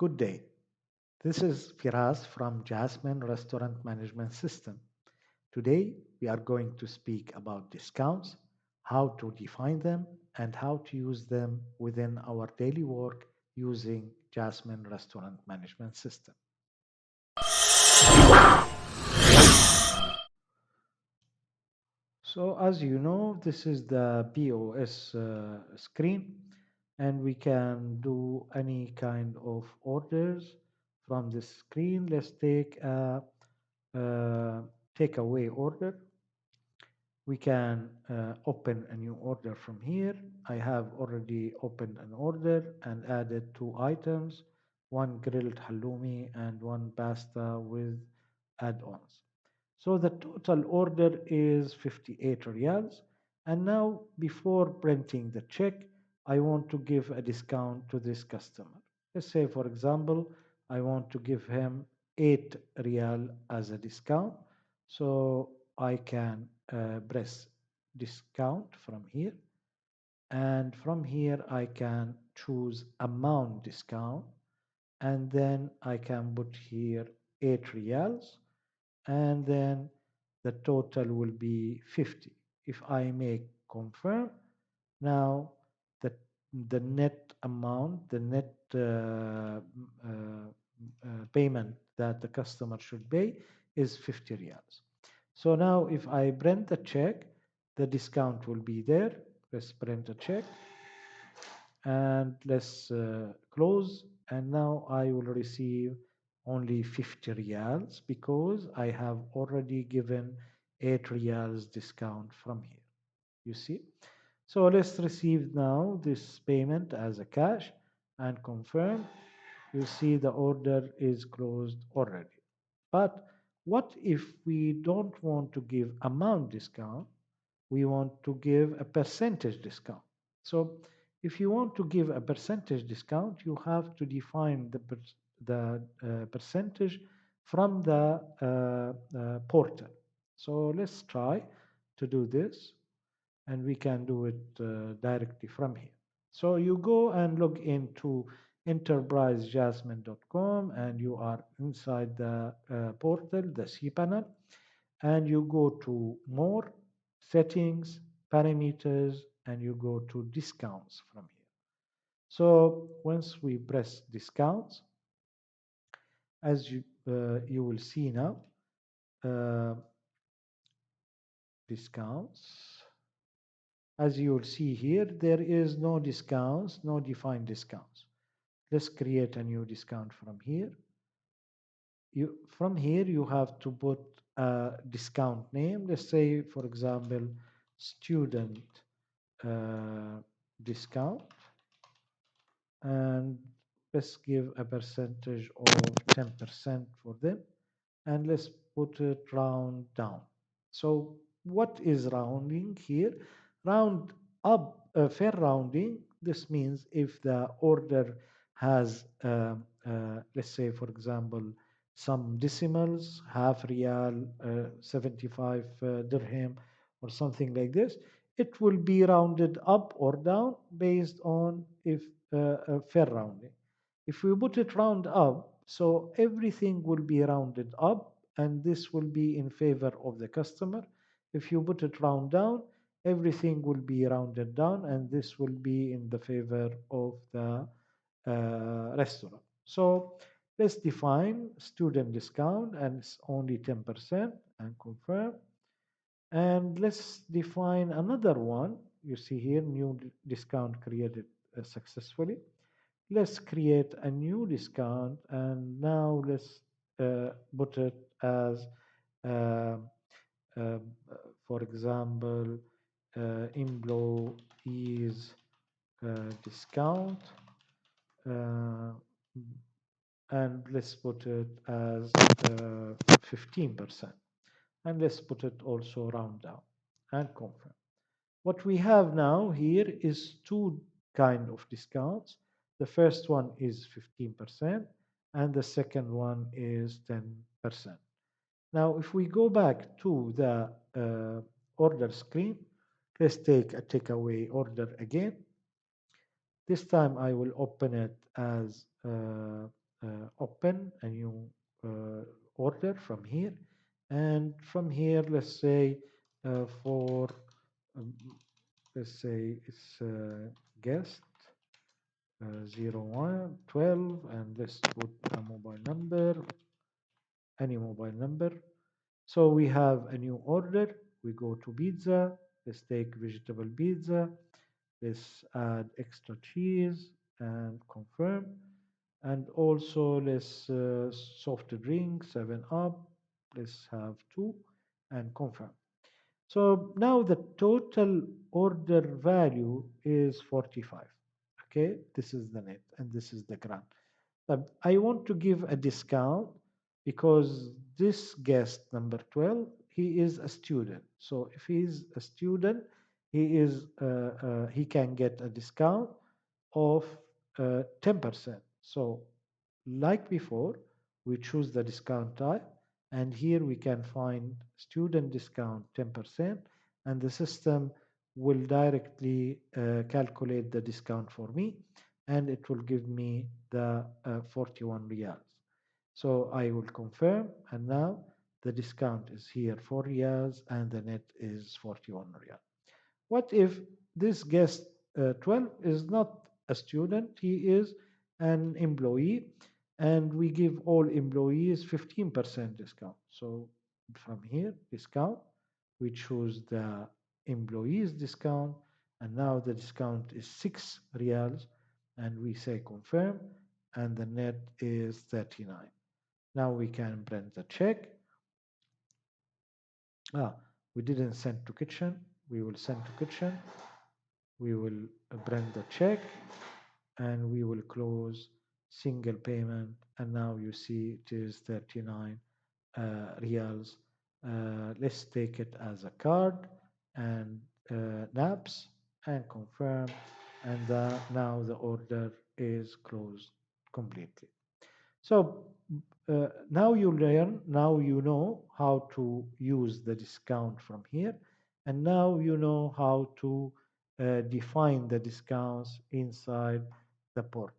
Good day. This is Firas from Jasmine Restaurant Management System. Today, we are going to speak about discounts, how to define them, and how to use them within our daily work using Jasmine Restaurant Management System. So, as you know, this is the POS screen, and we can do any kind of orders from this screen. Let's take a takeaway order. We can open a new order from here. I have already opened an order and added two items, one grilled halloumi and one pasta with add-ons. So the total order is 58 riyals. And now, before printing the check, I want to give a discount to this customer. Let's say, for example, I want to give him 8 riyal as a discount. So I can press discount from here. And from here, I can choose amount discount. And then I can put here 8 riyals and then the total will be 50. If I make confirm, now the, the net amount, the net payment that the customer should pay is 50 riyals. So now if I print the check, the discount will be there. Let's print a check and let's close, and now I will receive only 50 riyals because I have already given 8 riyals discount from here, you see. So let's receive now this payment as a cash and confirm. You see the order is closed already. But what if we don't want to give amount discount? We want to give a percentage discount. So if you want to give a percentage discount, you have to define the percentage from the portal. So let's try to do this, and we can do it directly from here. So you go and log into enterprisejasmine.com, and you are inside the portal, the cPanel, and you go to more, settings, parameters, and you go to discounts from here. So once we press discounts, as you will see now, uh, discounts. As you will see here, there is no discounts, no defined discounts. Let's create a new discount from here. From here, you have to put a discount name. Let's say, for example, student discount, and let's give a percentage of 10% for them, and let's put it round down. So what is rounding here? Round up, fair rounding. This means if the order has, let's say, for example, some decimals, half riyal, 75 dirham, or something like this, it will be rounded up or down based on if fair rounding. If we put it round up, so everything will be rounded up, and this will be in favor of the customer. If you put it round down, everything will be rounded down, and this will be in the favor of the restaurant. So let's define student discount, and it's only 10%, and confirm. And let's define another one. You see here, new discount created successfully. Let's create a new discount, and now let's put it as, uh, uh, for example, employees discount, uh, and let's put it as 15%. And let's put it also round down and confirm. What we have now here is two kind of discounts. The first one is 15% and the second one is 10%. Now, if we go back to the order screen, let's take a takeaway order again. This time I will open it as open a new order from here. And from here, let's say for, um, let's say it's guest 0112, and let's put a mobile number, any mobile number. So we have a new order. We go to pizza. Let's take vegetable pizza. Let's add extra cheese and confirm. And also let's soft drink 7 up. Let's have two and confirm. So now the total order value is 45. Okay, this is the net and this is the grant. I want to give a discount because this guest number 12, he is a student. So if he is a student, he can get a discount of 10%. So like before, we choose the discount type, and here we can find student discount 10%, and the system will directly calculate the discount for me, and it will give me the 41 riyals. So I will confirm, and now the discount is here 4 riyals, and the net is 41 riyals. What if this guest 12 is not a student, he is an employee, and we give all employees 15% discount. So from here, discount, we choose the employees discount, and now the discount is 6 riyals, and we say confirm, and the net is 39. Now we can print the check. We didn't send to kitchen. We will send to kitchen. We will print the check, and we will close single payment, and now you see it is 39 riyals. Let's take it as a card and naps and confirm, and now the order is closed completely. So now you learn, now you know how to use the discount from here, and now you know how to define the discounts inside the portal.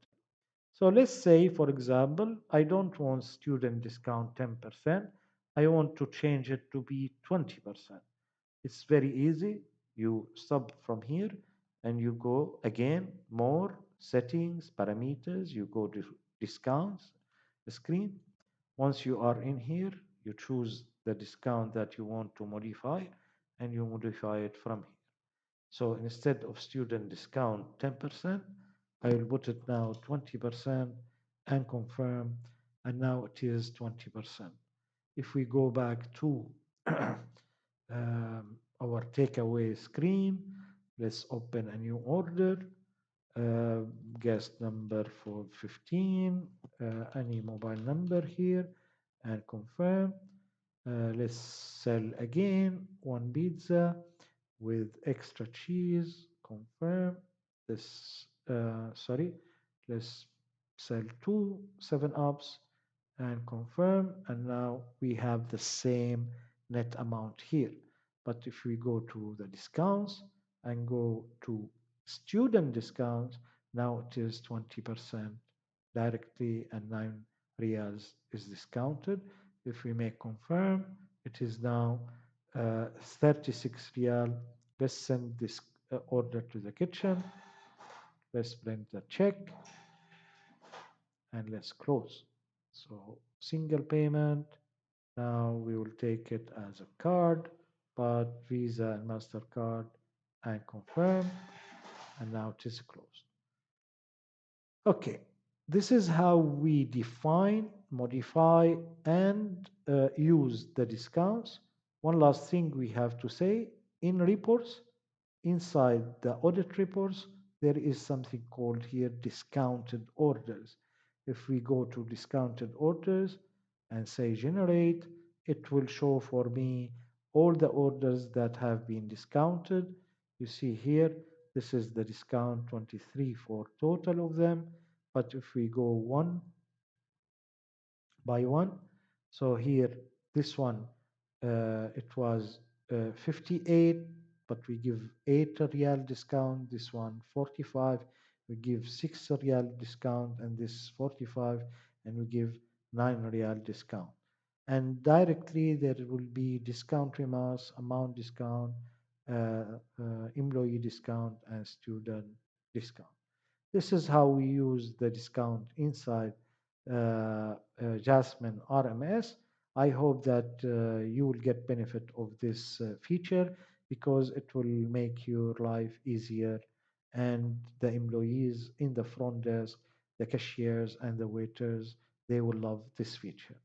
So let's say, for example, I don't want student discount 10%. I want to change it to be 20%. It's very easy. You stop from here and you go again, more settings, parameters, you go to discounts screen. Once you are in here, you choose the discount that you want to modify, and you modify it from here. So instead of student discount 10%, I will put it now 20% and confirm, and now it is 20%. If we go back to our takeaway screen, let's open a new order. Uh, Guest number for 15, any mobile number here, and confirm. Let's sell again one pizza with extra cheese, confirm. This, sorry, let's sell two 7-Ups and confirm. And now we have the same net amount here. But if we go to the discounts and go to student discounts, now it is 20% directly, and 9 riyals is discounted. If we make confirm, it is now 36 riyal. Let's send this order to the kitchen. Let's print the check and let's close. So single payment. Now we will take it as a card, but Visa and MasterCard, and confirm. And now it is closed. Okay, this is how we define, modify, and use the discounts. One last thing we have to say, in reports, inside the audit reports, there is something called here discounted orders. If we go to discounted orders and say generate, it will show for me all the orders that have been discounted. You see here, this is the discount 23 for total of them. But if we go one by one, so here, this one, it was 58, but we give 8 real discount. This one 45, we give 6 real discount, and this 45, and we give 9 real discount. And directly there will be discount remarks, amount discount, employee discount, and student discount. This is how we use the discount inside Jasmine RMS. I hope that you will get benefit of this feature because it will make your life easier, and the employees in the front desk, the cashiers and the waiters, they will love this feature.